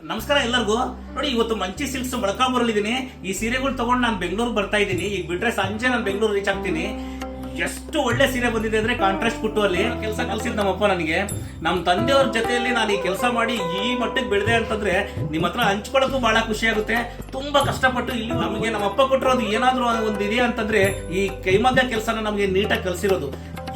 ನಮಸ್ಕಾರ ಎಲ್ಲರಿಗೂ. ನೋಡಿ, ಇವತ್ತು ಮಂಚಿ ಸಿಲ್ಕ್ಸ್ ಮೊಳಕಾಲ್ಮೂರಲ್ಲಿದ್ದೀನಿ. ಈ ಸೀರೆಗಳು ತಗೊಂಡು ನಾನು ಬೆಂಗಳೂರಿಗೆ ಬರ್ತಾ ಇದ್ದೀನಿ. ಈಗ ಬಿಟ್ರೆ ಸಂಜೆ ನಾನು ಬೆಂಗಳೂರು ರೀಚ್ ಆಗ್ತೀನಿ. ಎಷ್ಟು ಒಳ್ಳೆ ಸೀರೆ ಬಂದಿದೆ ಅಂದ್ರೆ ಕಾಂಟ್ರಾಸ್ಟ್ ಕೊಟ್ಟು ಅಲ್ಲಿ ಕೆಲಸ ಕಲಿಸಿದ್ ನಮ್ಮಪ್ಪ ನನಗೆ. ನಮ್ಮ ತಂದೆಯವ್ರ ಜೊತೆಯಲ್ಲಿ ನಾನು ಈ ಕೆಲಸ ಮಾಡಿ ಈ ಮಟ್ಟಕ್ಕೆ ಬೆಳೆದೆ ಅಂತಂದ್ರೆ ನಿಮ್ಮ ಹತ್ರ ಹಂಚ್ಕೊಳ್ಳೋಕ್ಕೂ ಬಹಳ ಖುಷಿ ಆಗುತ್ತೆ. ತುಂಬಾ ಕಷ್ಟಪಟ್ಟು ಇಲ್ಲಿ ನಮಗೆ ನಮ್ಮಪ್ಪ ಕೊಟ್ಟಿರೋದು ಏನಾದ್ರು ಒಂದು ಇದೆಯಾ ಅಂತಂದ್ರೆ ಈ ಕೈಮಗ್ಗ ಕೆಲಸನ ನಮಗೆ ನೀಟಾಗಿ ಕಲಿಸಿರೋದು.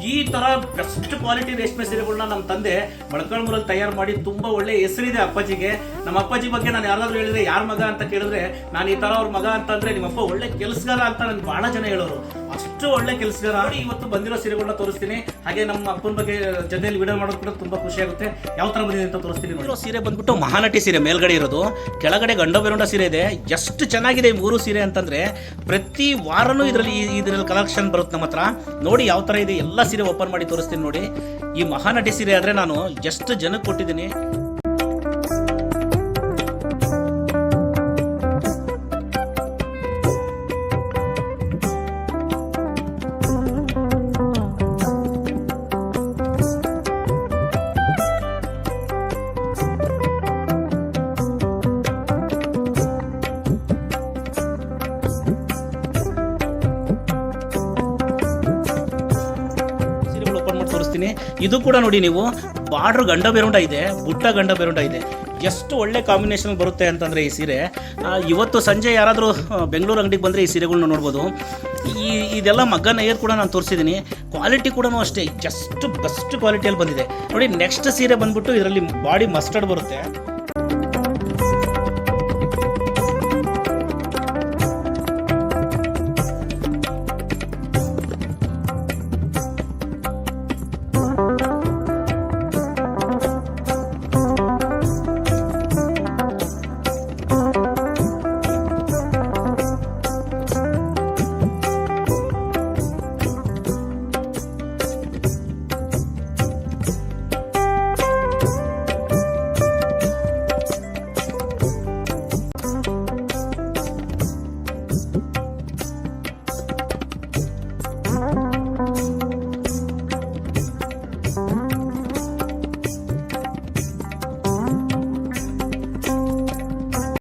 ಈ ತರ ಬೆಸ್ಟ್ ಕ್ವಾಲಿಟಿ ರೇಷ್ಮೆ ಸೀರೆಗಳನ್ನ ನಮ್ಮ ತಂದೆ ಮೊಳಕಾಲ್ಮೂರಲ್ಲಿ ತಯಾರು ಮಾಡಿ ತುಂಬಾ ಒಳ್ಳೆ ಹೆಸರಿದೆ ಅಪ್ಪಾಜಿಗೆ. ನಮ್ಮ ಅಪ್ಪಾಜಿ ಬಗ್ಗೆ ನಾನು ಯಾರಾದ್ರೂ ಹೇಳಿದ್ರೆ ಯಾರ ಮಗ ಅಂತ ಕೇಳಿದ್ರೆ ನಾನು ಈ ತರ ಅವ್ರ ಮಗ ಅಂತಂದ್ರೆ ನಿಮ್ಮಪ್ಪ ಒಳ್ಳೆ ಕೆಲಸಗಾರ ಅಂತ ನನ್ಗೆ ಬಹಳ ಜನ ಹೇಳೋರು. ಅಷ್ಟು ಒಳ್ಳೆ ಕೆಲಸಗಾರ. ಇವತ್ತು ಬಂದಿರೋ ಸೀರೆಗಳನ್ನ ತೋರಿಸ್ತೀನಿ. ಹಾಗೆ ನಮ್ಮ ಅಪ್ಪನ ಬಗ್ಗೆ ಜೊತೆಯಲ್ಲಿ ವಿಡಿಯೋ ಮಾಡೋದು ಕೂಡ ತುಂಬಾ ಖುಷಿ ಆಗುತ್ತೆ. ಯಾವ ತರ ಬಂದಿದೆ ಅಂತ ತೋರಿಸ್ತೀನಿ. ಸೀರೆ ಬಂದ್ಬಿಟ್ಟು ಮಹಾನಟಿ ಸೀರೆ ಮೇಲ್ಗಡೆ ಇರೋದು, ಕೆಳಗಡೆ ಗಂಡ ಬೆರುಂಡ ಸೀರೆ ಇದೆ. ಎಷ್ಟು ಚೆನ್ನಾಗಿದೆ ಈ ಮೂರು ಸೀರೆ ಅಂತಂದ್ರೆ ಪ್ರತಿ ವಾರನೂ ಇದರಲ್ಲಿ ಕಲೆಕ್ಷನ್ ಬರುತ್ತೆ ನಮ್ಮ ಹತ್ರ. ನೋಡಿ ಯಾವ ತರ ಇದೆ, ಎಲ್ಲ ಸೀರೆ ಓಪನ್ ಮಾಡಿ ತೋರಿಸ್ತೀನಿ ನೋಡಿ. ಈ ಮಹಾನಟಿ ಸೀರೆ ಆದ್ರೆ ನಾನು ಎಷ್ಟು ಜನಕ್ಕೆ ಕೊಟ್ಟಿದ್ದೀನಿ. ತೋರಿಸ್ತೀನಿ. ಇದು ಕೂಡ ನೋಡಿ, ನೀವು ಬಾರ್ಡರ್ ಗಂಡ ಬೆರುಂಡ ಇದೆ, ಬುಟ್ಟ ಗಂಡ ಬೆರುಂಡ ಇದೆ. ಎಷ್ಟು ಒಳ್ಳೆ ಕಾಂಬಿನೇಷನ್ ಬರುತ್ತೆ ಅಂತಂದರೆ ಈ ಸೀರೆ. ಇವತ್ತು ಸಂಜೆ ಯಾರಾದರೂ ಬೆಂಗಳೂರು ಅಂಗಡಿಗೆ ಬಂದರೆ ಈ ಸೀರೆಗಳನ್ನ ನೋಡ್ಬೋದು. ಇದೆಲ್ಲ ಮಗ್ಗ ನೇಯರ್ ಕೂಡ ನಾನು ತೋರಿಸಿದ್ದೀನಿ. ಕ್ವಾಲಿಟಿ ಕೂಡ ಅಷ್ಟೇ ಜಸ್ಟ್ ಬೆಸ್ಟ್ ಕ್ವಾಲಿಟಿಯಲ್ಲಿ ಬಂದಿದೆ ನೋಡಿ. ನೆಕ್ಸ್ಟ್ ಸೀರೆ ಬಂದ್ಬಿಟ್ಟು ಇದರಲ್ಲಿ ಬಾಡಿ ಮಸ್ಟರ್ಡ್ ಬರುತ್ತೆ.